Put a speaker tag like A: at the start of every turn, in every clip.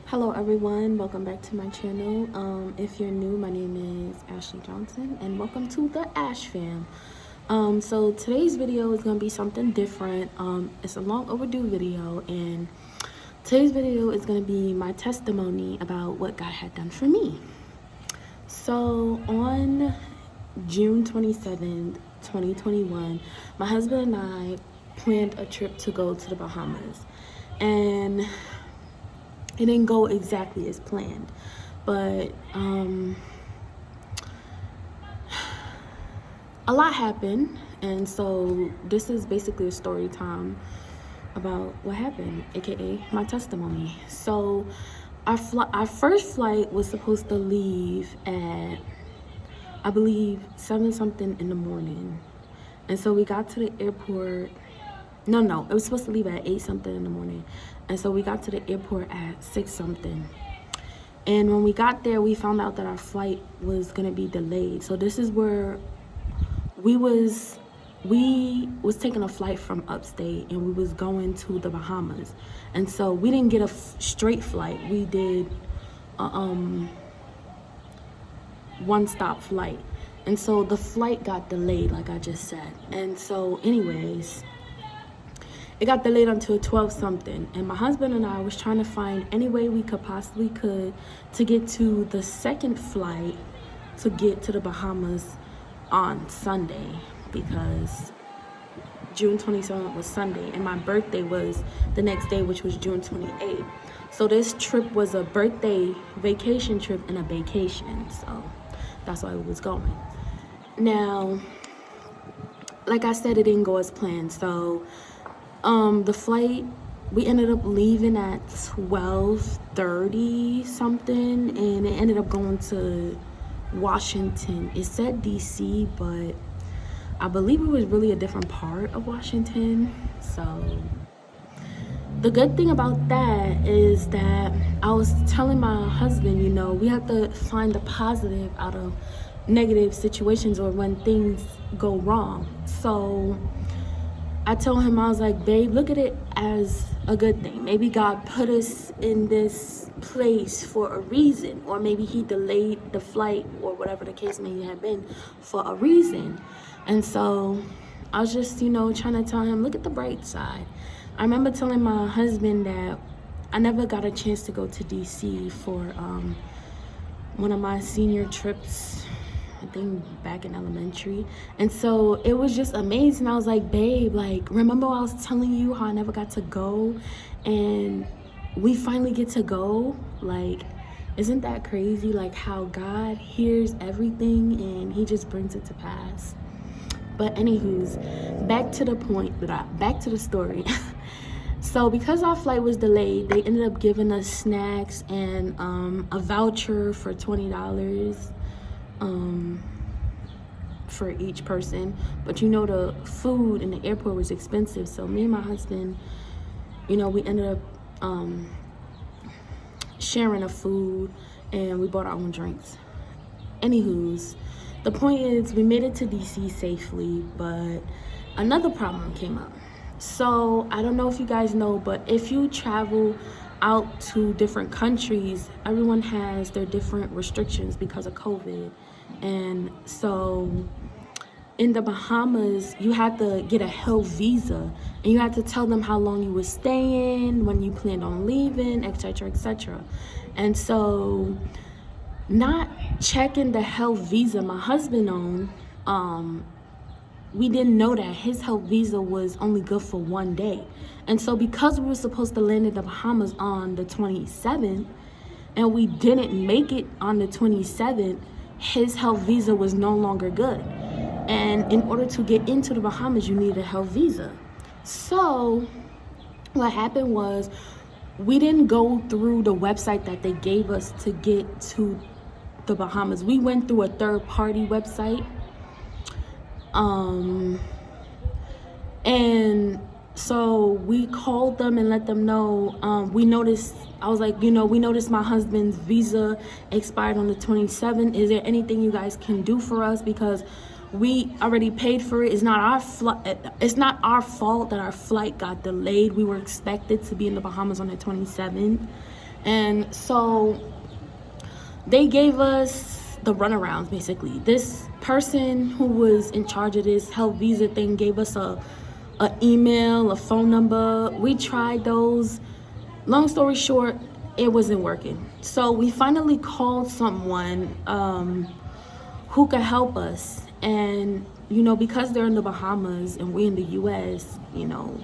A: Hello everyone, welcome back to my channel. If you're new, my name is Ashley Johnson and welcome to the Ash Fam. So today's video is gonna be something different. It's a long overdue video, and today's video is gonna be my testimony about what God had done for me. So on June 27th, 2021, my husband and I planned a trip to go to the Bahamas, and it didn't go exactly as planned, but a lot happened, and so this is basically a story time about what happened, aka my testimony. So our first flight was supposed to leave at, I believe, 7 something in the morning, and so we got to the airport. No, it was supposed to leave at 8 something in the morning. And so we got to the airport at 6 something. And when we got there, we found out that our flight was gonna be delayed. So this is where we was taking a flight from upstate, and we was going to the Bahamas. And so we didn't get a straight flight. We did a one-stop flight. And so the flight got delayed, like I just said. And so anyways, it got delayed until 12 something, and my husband and I was trying to find any way we could possibly to get to the second flight to get to the Bahamas on Sunday, because June 27th was Sunday and my birthday was the next day, which was June 28th. So this trip was a birthday vacation trip and a vacation, so that's why we was going. Now, like I said, it didn't go as planned. So the flight, we ended up leaving at 12:30 something, and it ended up going to Washington. It said DC, but I believe it was really a different part of Washington. So the good thing about that is that I was telling my husband, we have to find the positive out of negative situations or when things go wrong. So I told him, I was like, babe, look at it as a good thing. Maybe God put us in this place for a reason, or maybe he delayed the flight, or whatever the case may have been, for a reason. And so I was just, trying to tell him, look at the bright side. I remember telling my husband that I never got a chance to go to DC for one of my senior trips, I think back in elementary. And so it was just amazing. I was like, babe, remember I was telling you how I never got to go, and we finally get to go? Isn't that crazy? How God hears everything and he just brings it to pass. But anywho's, back to the story. So because our flight was delayed, they ended up giving us snacks and a voucher for $20 for each person. But the food in the airport was expensive, so me and my husband, we ended up sharing the food, and we bought our own drinks. Anywho's, the point is, we made it to DC safely, but another problem came up. So I don't know if you guys know, but if you travel out to different countries, everyone has their different restrictions because of COVID. And so in the Bahamas, you had to get a health visa, and you had to tell them how long you were staying, when you planned on leaving, etc., etc. And so not checking the health visa my husband owned, we didn't know that his health visa was only good for 1 day. And so because we were supposed to land in the Bahamas on the 27th, and we didn't make it on the 27th, his health visa was no longer good. And in order to get into the Bahamas, you need a health visa. So what happened was, we didn't go through the website that they gave us to get to the Bahamas. We went through a third-party website. And so we called them and let them know, we noticed my husband's visa expired on the 27th. Is there anything you guys can do for us? Because we already paid for it. It's not our fault that our flight got delayed. We were expected to be in the Bahamas on the 27th. And so they gave us the runarounds, basically. This person who was in charge of this health visa thing gave us a email, a phone number. We tried those. Long story short, it wasn't working. So we finally called someone who could help us. And, you know, because they're in the Bahamas and we in the US, you know,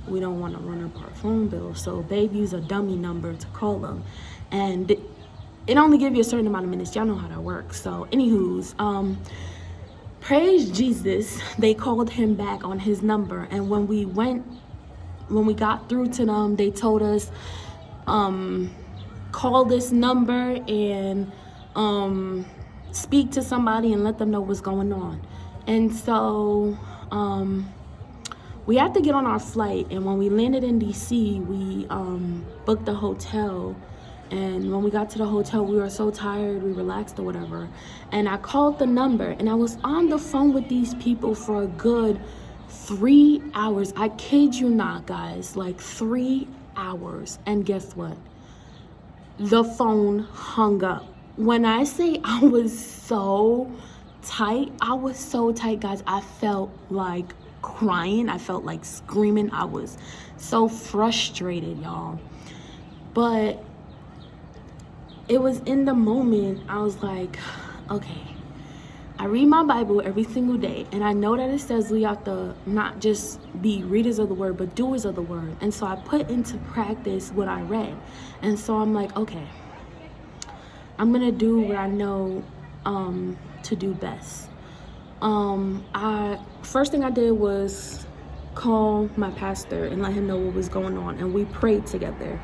A: we don't want to run up our phone bill. So Babe used a dummy number to call them. And it only gives you a certain amount of minutes. Y'all know how that works. So, anywho's, praise Jesus, they called him back on his number. And when we got through to them, they told us, call this number and speak to somebody and let them know what's going on. And so we had to get on our flight, and when we landed in DC, we booked a hotel. And when we got to the hotel, we were so tired, we relaxed or whatever. And I called the number, and I was on the phone with these people for a good 3 hours. I kid you not, guys, like 3 hours. And guess what? The phone hung up. When I say I was so tight, guys. I felt like crying. I felt like screaming. I was so frustrated, y'all. But it was in the moment, I was like, okay, I read my Bible every single day, and I know that it says we have to not just be readers of the word, but doers of the word. And so I put into practice what I read. And so I'm like, okay, I'm gonna do what I know to do best. First thing I did was call my pastor and let him know what was going on, and we prayed together.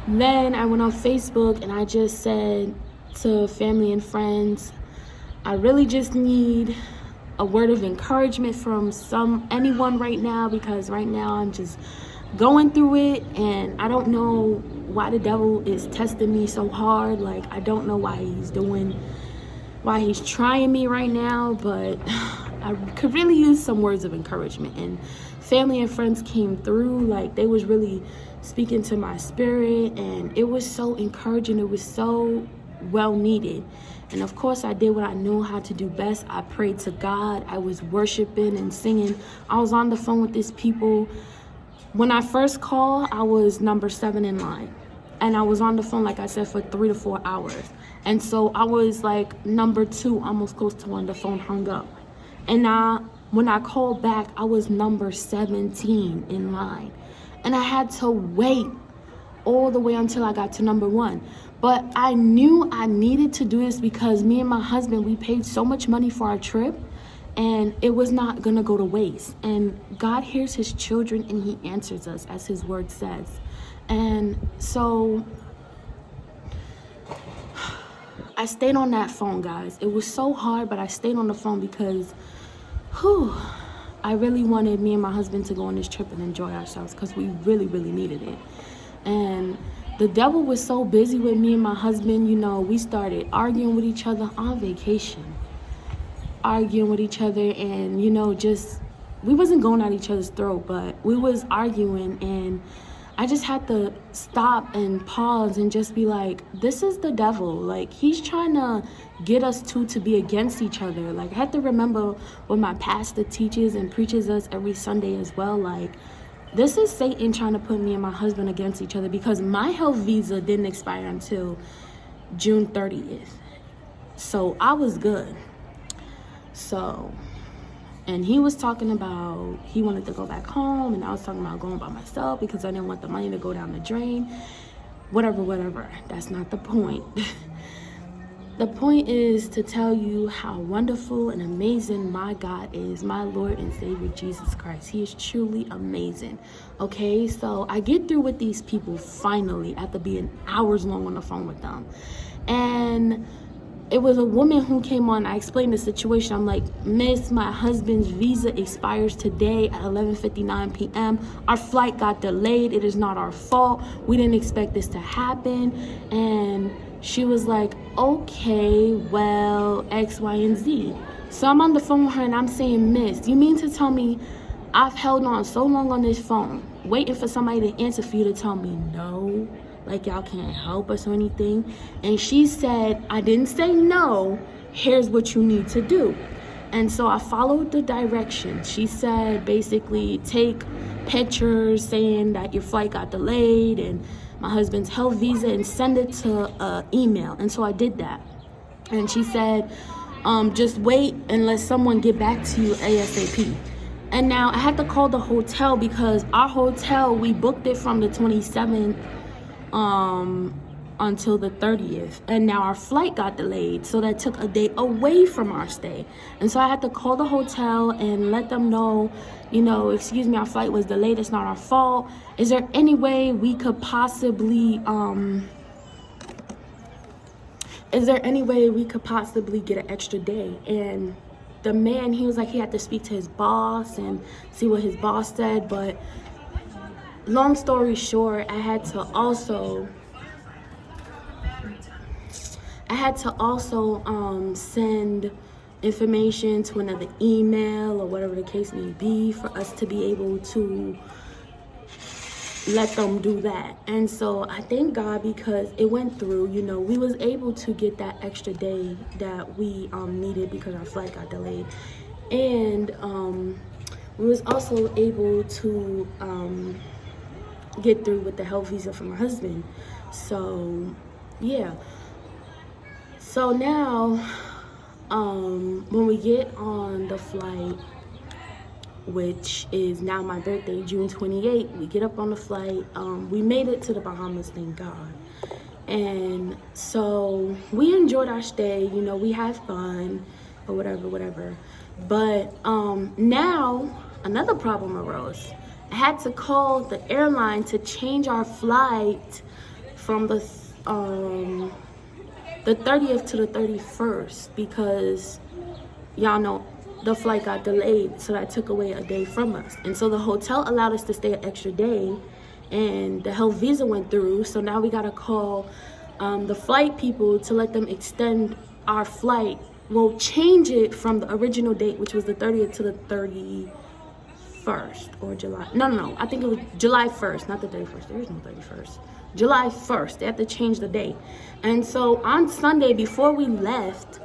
A: Then I went on Facebook and I just said to family and friends, I really just need a word of encouragement from anyone right now, because right now I'm just going through it and I don't know why the devil is testing me so hard. Like, I don't know why he's trying me right now, but I could really use some words of encouragement. And family and friends came through, like they was really speaking to my spirit, and it was so encouraging. It was so well needed. And of course I did what I knew how to do best. I prayed to God. I was worshiping and singing. I was on the phone with these people. When I first called, I was number 7 in line, and I was on the phone, like I said, for 3 to 4 hours. And so I was like number 2, almost close to when the phone hung up. And when I called back, I was number 17 in line. And I had to wait all the way until I got to number 1. But I knew I needed to do this because me and my husband, we paid so much money for our trip, and it was not going to go to waste. And God hears his children and he answers us, as his word says. And so I stayed on that phone, guys. It was so hard, but I stayed on the phone because I really wanted me and my husband to go on this trip and enjoy ourselves, because we really, really needed it. And the devil was so busy with me and my husband, you know, we started arguing with each other on vacation. Arguing with each other, and, you know, just, we wasn't going at each other's throat, but we was arguing, and I just had to stop and pause and just be like, this is the devil. Like, he's trying to get us two to be against each other. Like, I had to remember what my pastor teaches and preaches us every Sunday as well. Like, this is Satan trying to put me and my husband against each other, because my health visa didn't expire until June 30th. So I was good. So, and he was talking about he wanted to go back home, and I was talking about going by myself because I didn't want the money to go down the drain. Whatever. That's not the point. The point is to tell you how wonderful and amazing my God is, my Lord and Savior Jesus Christ. He is truly amazing. Okay, so I get through with these people finally after being hours long on the phone with them. And it was a woman who came on. I explained the situation. I'm like, Miss, my husband's visa expires today at 11:59 p.m. Our flight got delayed. It is not our fault. We didn't expect this to happen. And she was like, okay, well, X, Y, and Z. So I'm on the phone with her and I'm saying, Miss, you mean to tell me I've held on so long on this phone, waiting for somebody to answer for you to tell me no? like y'all can't help us or anything. And she said, I didn't say no, here's what you need to do. And so I followed the directions. She said basically take pictures saying that your flight got delayed and my husband's health visa and send it to email. And so I did that. And she said, just wait and let someone get back to you ASAP. And now I had to call the hotel because our hotel, we booked it from the 27th until the 30th. And now our flight got delayed. So that took a day away from our stay. And so I had to call the hotel and let them know, excuse me, our flight was delayed. It's not our fault. Is there any way we could possibly, get an extra day? And the man, he was like, he had to speak to his boss and see what his boss said. But long story short, I had to also send information to another email or whatever the case may be for us to be able to let them do that. And so I thank God because it went through. We was able to get that extra day that we needed because our flight got delayed. And we was also able to get through with the health visa for my husband. So yeah. So now when we get on the flight, which is now my birthday, June 28th, we get up on the flight. We made it to the Bahamas, thank God. And so we enjoyed our stay, we had fun or whatever. But now another problem arose. I had to call the airline to change our flight from the 30th to the 31st because y'all know the flight got delayed, so that took away a day from us. And so the hotel allowed us to stay an extra day, and the health visa went through, so now we gotta call the flight people to let them extend our flight. We'll change it from the original date, which was the 30th to the 31st, or July. No, I think it was July 1st, not the 31st. There is no 31st. July 1st, they had to change the date. And so on Sunday, before we left,